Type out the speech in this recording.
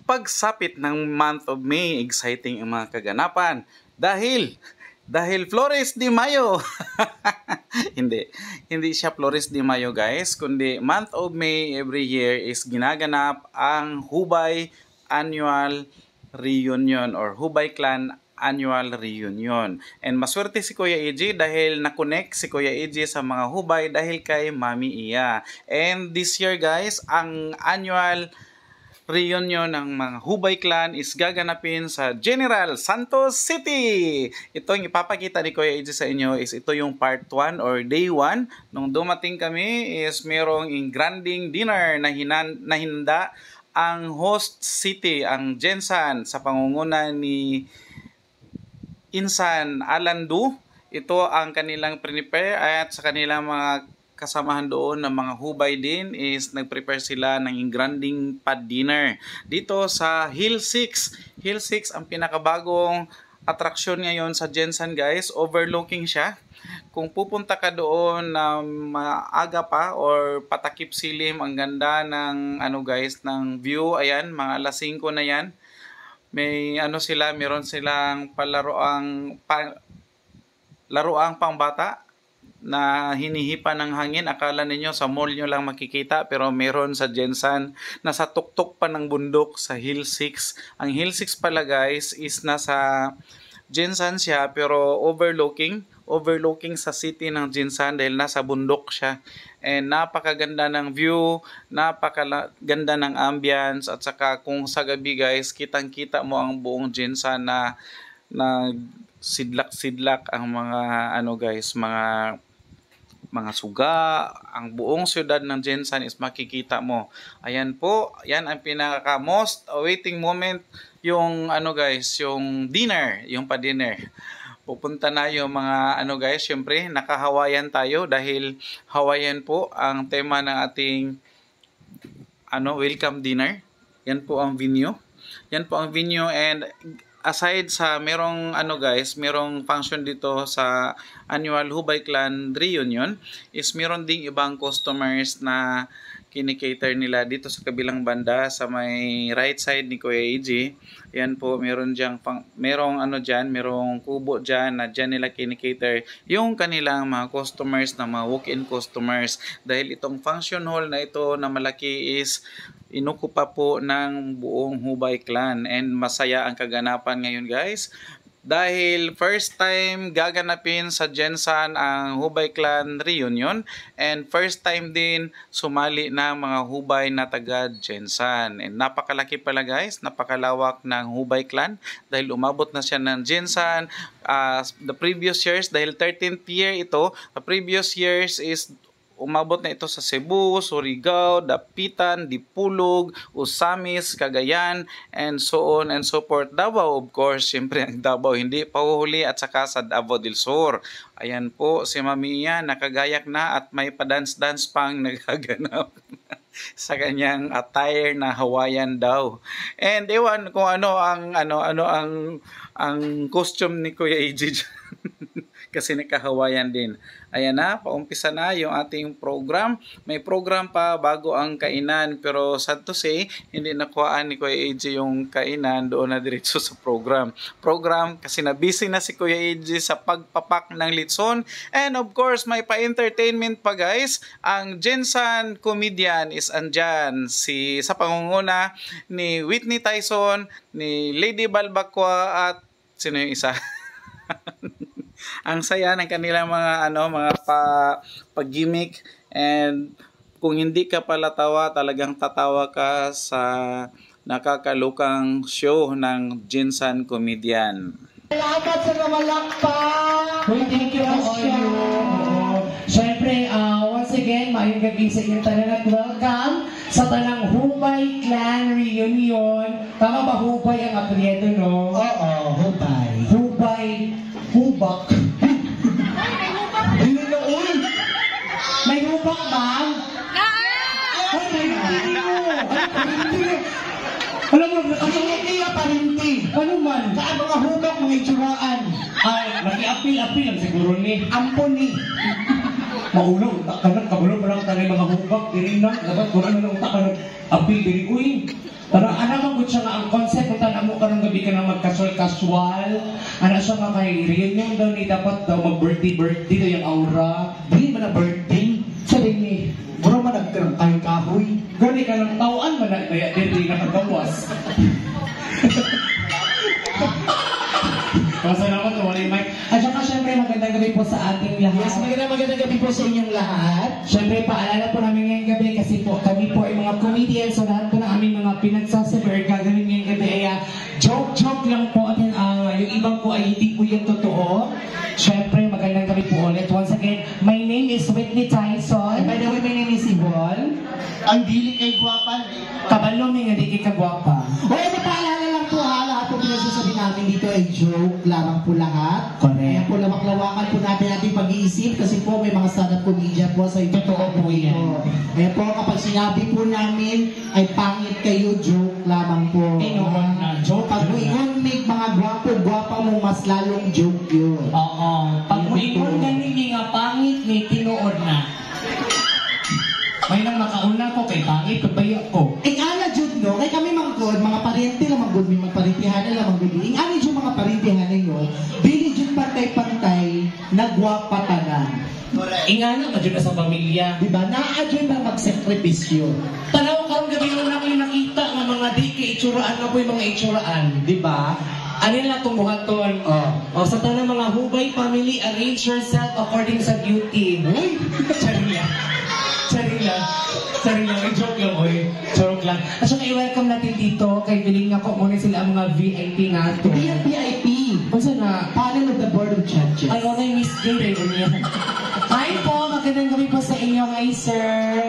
Pagsapit ng month of May, exciting ang mga kaganapan. Dahil Flores de Mayo. hindi siya Flores de Mayo guys, kundi month of May every year is ginaganap ang Hubay Annual Reunion or Hubay Clan Annual Reunion. And maswerte si Kuya EJ dahil na-connect si Kuya EJ sa mga hubay dahil kay Mami Iya. And this year guys, ang annual reunion ng mga Hubay Clan is gaganapin sa General Santos City. Ito yung ipapakita ni Kuya EJ sa inyo is ito yung part 1 or day 1. Nung dumating kami is merong granding dinner na hinanda ang host city, ang Gensan sa pangunguna ni Insan Alandu. Ito ang kanilang prepare at sa kanilang mga kasamahan doon ng mga hubay din is nag-prepare sila ng granding pad dinner dito sa Hill 6. Hill 6 ang pinakabagong atraksyon ngayon sa Gensan guys. Overlooking siya. Kung pupunta ka doon na maaga pa or patakip silim, ang ganda ng guys ng view. Ayan, mga alas 5 na yan. May meron silang laruang pangbata na hinihipa ng hangin. Akala ninyo sa mall nyo lang makikita, pero meron sa Gensan. Nasa tuktok pa ng bundok sa Hill 6. Ang Hill 6 pala guys is nasa Gensan siya, pero overlooking sa city ng Gensan dahil nasa bundok siya. And napakaganda ng view, napakaganda ng ambience, at saka kung sa gabi guys, kitang-kita mo ang buong Gensan na sidlak-sidlak ang mga guys, mga suga, ang buong siyudad ng Gensan is makikita mo. Ayan po, yan ang pinaka most awaiting moment, yung guys, yung dinner, yung pa-dinner. Pupunta na yung mga guys, syempre naka-Hawaiian tayo dahil Hawaiian po ang tema ng ating welcome dinner. Yan po ang venue. Yan po ang venue, and aside sa merong guys, merong function dito sa annual Hubay Clan Reunion is meron ding ibang customers na kinikater nila dito sa kabilang banda sa may right side ni Kuya EJ. Yan po, meron merong kubo dyan na dyan nila kinikater yung kanilang mga customers na mga walk-in customers. Dahil itong function hall na ito na malaki is inukupa po ng buong Hubay Clan, and masaya ang kaganapan ngayon guys. Dahil first time gaganapin sa Gensan ang Hubay Clan Reunion, and first time din sumali na mga hubay na taga Gensan. And napakalaki pala guys, napakalawak ng Hubay Clan dahil umabot na siya ng Gensan. The previous years, dahil 13th year ito, the previous years is umabot na ito sa Cebu, Surigao, Dapitan, Dipulog, Osamis, Cagayan, and so on and so forth. Davao, of course, siyempre ang Davao hindi pahuhuli, at saka sa Davao del Sur. Ayan po, si Mami Iya nakagayak na at may pa-dance-dance pang nagaganap sa kanyang attire na Hawaiian daw. And ewan kung ano ang costume ni Kuya EJ kasi naka-Hawaiian din. Ayan na, paumpisa na yung ating program. May program pa bago ang kainan, pero sad to say, hindi nakuhaan ni Kuya EJ yung kainan, doon na diretso sa program. Kasi na busy na si Kuya EJ sa pagpapak ng litson. And of course, may pa-entertainment pa guys. Ang Gensan comedian is andyan, sa pangunguna ni Whitney Tyson, ni Lady Balbacua, at sino yung isa? Ang saya ng kanilang mga pag-gimmick, and kung hindi ka pala tawa, talagang tatawa ka sa nakakalukang show ng Gensan comedian. Salamat sa namalakpak! Thank you all you! Siyempre, once again, maayong gabi sa inyong tanan at welcome sa tanang Hubay Clan Reunion. Tama ba Hubay ang apelyido, no? Oo, Hubay. Hubak. May hubak ba? Ay, may hindi. Alam mo, hindi na parinti. Ano man? Saan mga hubak, mga itsuraan? Ay, nag-i-apil ang siguro ni. Amponi. Maulong, kabulong mo lang tayo mga hubak. Diri na, dapat kung ano lang utak ka ng apil. Diri, uy, tara, anak mo magod siya nga ang concept kung tanda mo karong gabi ka na mag-casual. Ano siya nga kay reunion daw ni dapat daw mag-birthday daw yung aura. Dili man na birthday. Sabi ni, mura man nagkarang kahoy. Gani ka ng tauan man na kaya dili nakagawas. Pasalamat na wala yung mic. At saka syempre magandang gabi po sa ating lahat. Yes, magandang gabi po sa inyong lahat. Syempre paalala po namin ngayong gabi kasi po kami po ay mga comedians so lahat po ng aming mga pinagsasabi gagawin ngayong gabi ay joke lang po at yung ibang po ay hindi po yung totoo. Syempre magandang gabi po ulit. Once again, my name is Whitney Tyson. By the way, my name is Yvonne. Ang dili kay guwapa. Kabalo may nga di kay kagwapa. Okay, paalala lang po ha, lahat po pinagsasabi namin dito ay joke, lamang po lahat. Correct. Kaya po lawak-lawakan po natin ating pag-iisip kasi po may mga stand-up comedian po sa ito. Totoo po yan. Kaya po kapag sinabi po namin ay pangit kayo, joke lamang po. Tinuon na, joke Pag na. muingon make mga gwapo-gwapa mo, mas lalong joke yun. Oo. Pag mo ingon ganin nga pangit may tinuod na. May nang nakauna ko kay pangit pagbayo ko. Ing ana jud no, kay kami manggod, mga parente lang manggod, may magparentihan lang manggod. Ing ana jud mga parentihan ninyo, dili jud pantay-pantay nagwapa tanan. Ingana ka dyan sa pamilya. Di ba? Naa jud na magsakripisyo. Tanaw karong gabi lang namin nakita nga mga di kay itsuraan na po yung mga itsuraan. Di ba? Ano na itong buhaton? O sa tanang mga hubay family, arrange yourself according sa duty. Uy! Sorry lang, may joke lang, oy. Joke lang. At saka i-welcome natin dito kay Biling na ko muna sila ang mga VIP nato. Hindi yan VIP. Kung saan na? Panel of the Board of Judges. Ay, wala yung Miss Gay, eh. Hi po, magandang gabi po sa inyo, hi sir.